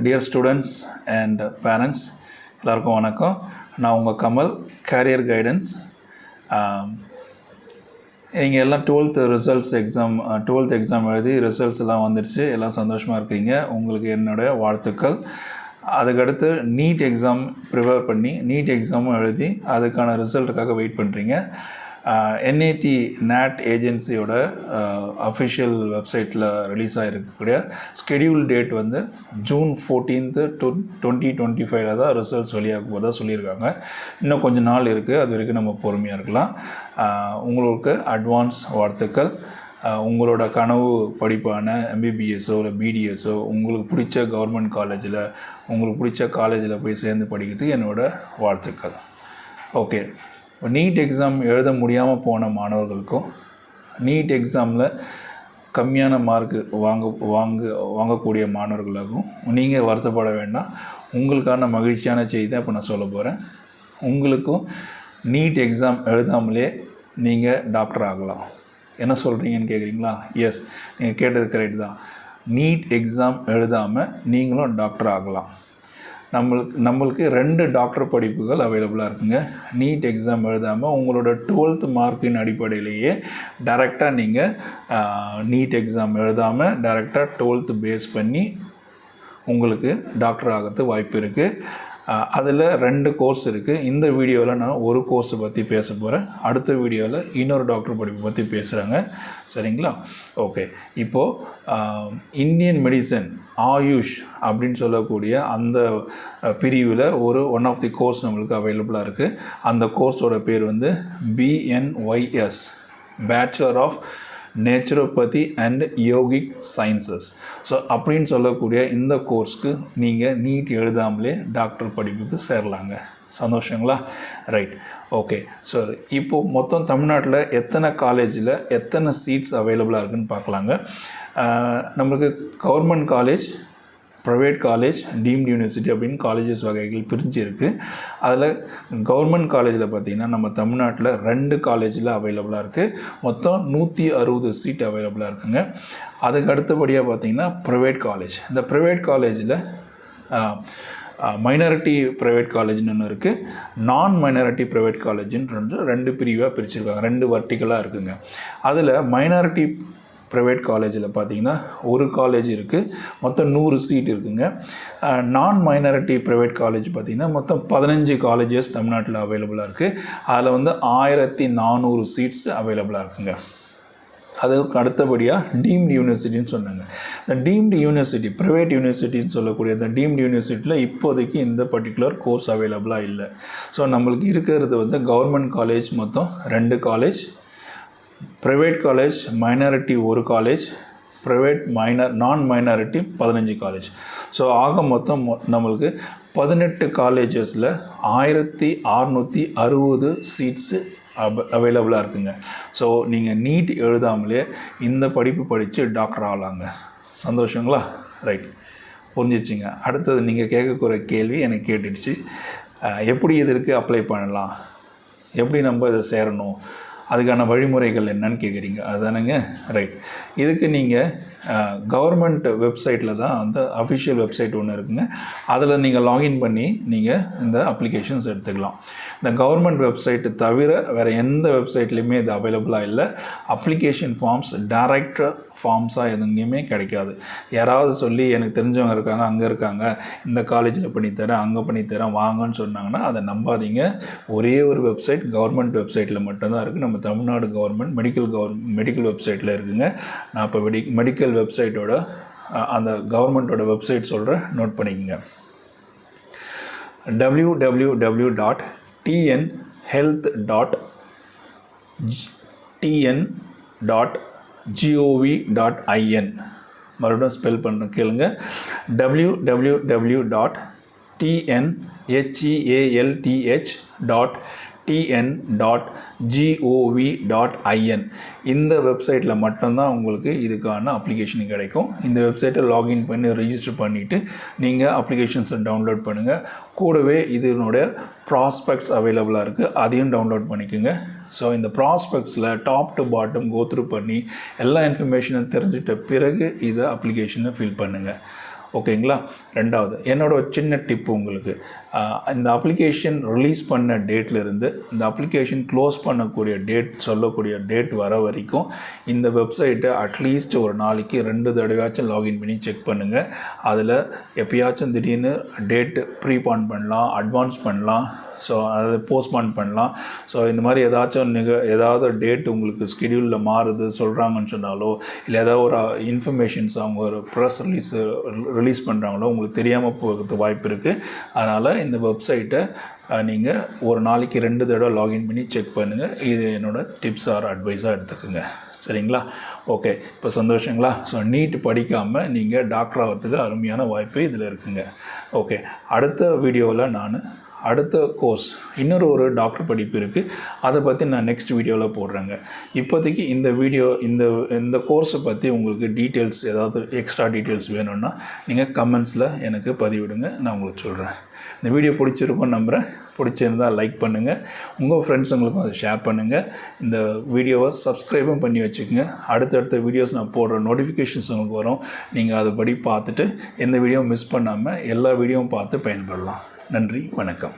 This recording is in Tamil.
Dear students and parents, எல்லாருக்கும் வணக்கம். நான் உங்கள் கமல், கேரியர் கைடன்ஸ். நீங்கள் எல்லாம் 12th எக்ஸாம் எழுதி ரிசல்ட்ஸ் எல்லாம் வந்துடுச்சு, எல்லாம் சந்தோஷமாக இருக்கீங்க. உங்களுக்கு என்னுடைய வாழ்த்துக்கள். அதுக்கடுத்து நீட் எக்ஸாம் ப்ரிப்பேர் பண்ணி நீட் எக்ஸாமும் எழுதி அதுக்கான ரிசல்ட்டுக்காக வெயிட் பண்ணுறீங்க. NAT ஏஜென்சியோட அஃபிஷியல் வெப்சைட்டில் ரிலீஸ் ஆகிருக்கக்கூடிய ஸ்கெடியூல் டேட் வந்து June 14th 2025 தான் ரிசல்ட்ஸ் வெளியாகும் போதாக சொல்லியிருக்காங்க. இன்னும் கொஞ்சம் நாள் இருக்குது, அது வரைக்கும் நம்ம பொறுமையாக இருக்கலாம். உங்களுக்கு அட்வான்ஸ் வாழ்த்துக்கள். உங்களோட கனவு படிப்பான MBBSஓ இல்லை BDSஓ உங்களுக்கு பிடிச்ச கவர்மெண்ட் காலேஜில் உங்களுக்கு பிடிச்ச காலேஜில் போய் சேர்ந்து படிக்கிறதுக்கு என்னோடய வாழ்த்துக்கள். ஓகே, இப்போ நீட் எக்ஸாம் எழுத முடியாமல் போன மாணவர்களுக்கும் நீட் எக்ஸாமில் கம்மியான மார்க்கு வாங்கக்கூடிய மாணவர்களுக்கும் நீங்கள் வருத்தப்பட வேண்டாம். உங்களுக்கான மகிழ்ச்சியான செய்தி தான் இப்போ நான் சொல்ல போகிறேன். உங்களுக்கும் நீட் எக்ஸாம் எழுதாமலே நீங்கள் டாக்டர் ஆகலாம். என்ன சொல்கிறீங்கன்னு கேட்குறீங்களா? எஸ், நீங்கள் கேட்டது கரெக்ட் தான். நீட் எக்ஸாம் எழுதாமல் நீங்களும் டாக்டர் ஆகலாம். நம்மளுக்கு 2 டாக்டர் படிப்புகள் அவைலபிளாக இருக்குங்க. நீட் எக்ஸாம் எழுதாமல் உங்களோட 12th மார்க்கின் அடிப்படையிலேயே டைரெக்டாக நீங்கள் நீட் எக்ஸாம் எழுதாமல் டைரெக்டாக 12th பேஸ் பண்ணி உங்களுக்கு டாக்டர் ஆகிறதுக்கு வாய்ப்பு இருக்குது. அதில் 2 கோர்ஸ் இருக்குது. இந்த வீடியோவில் நான் ஒரு கோர்ஸை பற்றி பேச போகிறேன். அடுத்த வீடியோவில் இன்னொரு டாக்டர் படிப்பை பற்றி பேசுகிறாங்க. சரிங்களா? ஓகே, இப்போது இந்தியன் மெடிசன் ஆயுஷ் அப்படின்னு சொல்லக்கூடிய அந்த பிரிவில் ஒன் ஆஃப் தி கோர்ஸ் நம்மளுக்கு அவைலபிளாக இருக்குது. அந்த கோர்ஸோட பேர் வந்து BNYS, bachelor of naturopathy and yogic sciences. So அப்படின்னு சொல்லக்கூடிய இந்த கோர்ஸ்க்கு நீங்கள் நீட் எழுதாமலே டாக்டர் படிப்புக்கு சேரலாங்க. சந்தோஷங்களா? Right, okay. ஸோ இப்போது மொத்தம் தமிழ்நாட்டில் எத்தனை காலேஜில் எத்தனை சீட்ஸ் அவைலபிளாக இருக்குதுன்னு பார்க்கலாங்க. நம்மளுக்கு government college, private college, deemed university அப்படின்னு காலேஜஸ் வகைகள் பிரிஞ்சு இருக்குது. அதில் கவர்மெண்ட் காலேஜில் பார்த்திங்கன்னா நம்ம தமிழ்நாட்டில் 2 காலேஜில் அவைலபிளாக இருக்குது. மொத்தம் 160 சீட் அவைலபிளாக இருக்குங்க. அதுக்கு அடுத்தபடியாக பார்த்திங்கன்னா ப்ரைவேட் காலேஜ். இந்த ப்ரைவேட் காலேஜில் மைனாரிட்டி ப்ரைவேட் காலேஜ்னு ஒன்று இருக்குது, நான் மைனாரிட்டி ப்ரைவேட் காலேஜுன்னு 2 பிரிவாக பிரிச்சுருக்காங்க. 2 வர்டிக்கலாக இருக்குதுங்க. அதில் மைனாரிட்டி ப்ரைவேட் காலேஜில் பார்த்திங்கன்னா ஒரு காலேஜ் இருக்குது, மொத்தம் 100 சீட் இருக்குதுங்க. நான் மைனாரிட்டி ப்ரைவேட் காலேஜ் பார்த்திங்கன்னா மொத்தம் 15 காலேஜஸ் தமிழ்நாட்டில் அவைலபிளாக இருக்குது. அதில் வந்து 1400 சீட்ஸ் அவைலபிளாக இருக்குங்க. அதுக்கு அடுத்தபடியாக டீம்டு யூனிவர்சிட்டின்னு சொன்னாங்க. இந்த டீம்டு யூனிவர்சிட்டி, ப்ரைவேட் யூனிவர்சிட்டின்னு சொல்லக்கூடிய இந்த டீம்டு யூனிவர்சிட்டியில் இப்போதைக்கு இந்த பர்டிகுலர் கோர்ஸ் அவைலபிளாக இல்லை. ஸோ நம்மளுக்கு இருக்கிறது வந்து கவர்மெண்ட் காலேஜ் மொத்தம் 2 காலேஜ், ப்ரைவேட் காலேஜ் மைனாரிட்டி ஒரு காலேஜ், ப்ரைவேட் நான் மைனாரிட்டி 15 காலேஜ். ஸோ ஆக மொத்தம் நம்மளுக்கு 18 காலேஜஸில் 1660 சீட்ஸு அவைலபிளாக இருக்குங்க. ஸோ நீங்கள் நீட் எழுதாமலே இந்த படிப்பு படித்து டாக்டர் ஆகலாங்க. சந்தோஷங்களா? ரைட், புரிஞ்சிச்சிங்க. அடுத்தது நீங்கள் கேட்கக்கூடிய கேள்வி எனக்கு கேட்டுடுச்சு. எப்படி இதற்கு அப்ளை பண்ணலாம், எப்படி நம்ம இதை சேரணும், அதுக்கான வழிமுறைகள் என்னன்னு கேட்குறீங்க, அதுதானுங்க? ரைட், இதுக்கு நீங்கள் கவர்மெண்ட் வெப்சைட்டில் தான் அந்த அஃபிஷியல் வெப்சைட் ஒன்று இருக்குங்க. அதில் நீங்கள் லாகின் பண்ணி நீங்கள் இந்த அப்ளிகேஷன்ஸ் எடுத்துக்கலாம். இந்த கவர்மெண்ட் வெப்சைட்டு தவிர வேறு எந்த வெப்சைட்லேயுமே இது அவைலபிளாக இல்லை. அப்ளிகேஷன் ஃபார்ம்ஸ் டைரக்ட் ஃபார்ம்ஸாக எதுங்கேயுமே கிடைக்காது. யாராவது சொல்லி எனக்கு தெரிஞ்சவங்க இருக்காங்க, அங்கே இருக்காங்க, இந்த காலேஜில் பண்ணித்தரேன், அங்கே பண்ணித்தரேன், வாங்கன்னு சொன்னாங்கன்னா அதை நம்பாதீங்க. ஒரே ஒரு வெப்சைட் கவர்மெண்ட் வெப்சைட்டில் மட்டும்தான் இருக்குது. நம்ம தமிழ்நாடு கவர்மெண்ட் மெடிக்கல் வெப்சைட்டில் இருக்குதுங்க. நான் இப்போ மெடிக்கல் வெப்சைட்டோட அந்த கவர்மெண்ட்டோட வெப்சைட் சொல்கிறேன், நோட் பண்ணிக்கோங்க. www.tnhealth.tn.gov.in. மறுபடியும் ஸ்பெல் பண்ண கேளுங்க. www.tnhealth.tn.gov.in. இந்த வெப்சைட்டில் மட்டும்தான் உங்களுக்கு இதுக்கான அப்ளிகேஷன் கிடைக்கும். இந்த வெப்சைட்டை லாகின் பண்ணி ரெஜிஸ்டர் பண்ணிவிட்டு நீங்கள் அப்ளிகேஷன்ஸை டவுன்லோட் பண்ணுங்கள். கூடவே இதனுடைய ப்ராஸ்பெக்ட்ஸ் அவைலபிளாக இருக்குது, அதையும் டவுன்லோட் பண்ணிக்கோங்க. ஸோ இந்த ப்ராஸ்பெக்ட்ஸில் டாப் டு பாட்டம் கோத்ரூ பண்ணி எல்லா இன்ஃபர்மேஷனும் தெரிஞ்சிட்ட பிறகு இதை அப்ளிகேஷனை ஃபில் பண்ணுங்கள். ஓகேங்களா. ரெண்டாவது என்னோட சின்ன டிப்பு உங்களுக்கு, இந்த அப்ளிகேஷன் ரிலீஸ் பண்ண டேட்லேருந்து இந்த அப்ளிகேஷன் க்ளோஸ் பண்ணக்கூடிய டேட் சொல்லக்கூடிய டேட் வர வரைக்கும் இந்த வெப்சைட்டை அட்லீஸ்ட் ஒரு நாளைக்கு 2 தடவையாச்சும் லாகின் பண்ணி செக் பண்ணுங்கள். அதில் எப்பயாச்சும் திடீர்னு டேட்டு ப்ரீபான் பண்ணலாம், அட்வான்ஸ் பண்ணலாம், ஸோ அதை போஸ்ட்பான் பண்ணலாம். ஸோ இந்த மாதிரி ஏதாவது டேட் உங்களுக்கு ஸ்கெடியூலில் மாறுது சொல்கிறாங்கன்னு சொன்னாலோ, இல்லை ஏதாவது ஒரு இன்ஃபர்மேஷன்ஸ் அவங்க ஒரு ப்ரெஸ் ரிலீஸ் பண்ணுறாங்களோ உங்களுக்கு தெரியாமல் போகிறதுக்கு வாய்ப்பு இருக்குது. அதனால் இந்த வெப்சைட்டை நீங்கள் ஒரு நாளைக்கு 2 தடவை லாகின் பண்ணி செக் பண்ணுங்கள். இது என்னோடய டிப்ஸ் ஆர் அட்வைஸாக எடுத்துக்கோங்க. சரிங்களா. ஓகே, இப்போ சந்தோஷங்களா. ஸோ நீட் படிக்காமல் நீங்கள் டாக்டர் ஆகிறதுக்கு அருமையான வாய்ப்பு இதில் இருக்குங்க. ஓகே, அடுத்த வீடியோவில் நான் அடுத்த கோர்ஸ் ஒரு டாக்டர் படிப்பு இருக்குது, அதை பற்றி நான் நெக்ஸ்ட் வீடியோவில் போடுறேங்க. இப்போதைக்கு இந்த கோர்ஸை பற்றி உங்களுக்கு டீட்டெயில்ஸ் ஏதாவது எக்ஸ்ட்ரா டீட்டெயில்ஸ் வேணும்னா நீங்கள் கமெண்ட்ஸில் எனக்கு பதிவிடுங்க, நான் உங்களுக்கு சொல்கிறேன். இந்த வீடியோ பிடிச்சிருக்கும்னு நம்புகிறேன். பிடிச்சிருந்தால் லைக் பண்ணுங்கள், உங்கள் ஃப்ரெண்ட்ஸுங்களுக்கும் அதை ஷேர் பண்ணுங்கள். இந்த வீடியோவை சப்ஸ்கிரைபும் பண்ணி வச்சுக்கோங்க. அடுத்தடுத்த வீடியோஸ் நான் போடுற நோட்டிஃபிகேஷன்ஸ் உங்களுக்கு வரும். நீங்கள் அதுபடி பார்த்துட்டு எந்த வீடியோவும் மிஸ் பண்ணாமல் எல்லா வீடியோவும் பார்த்து பயன்படலாம். நன்றி, வணக்கம்.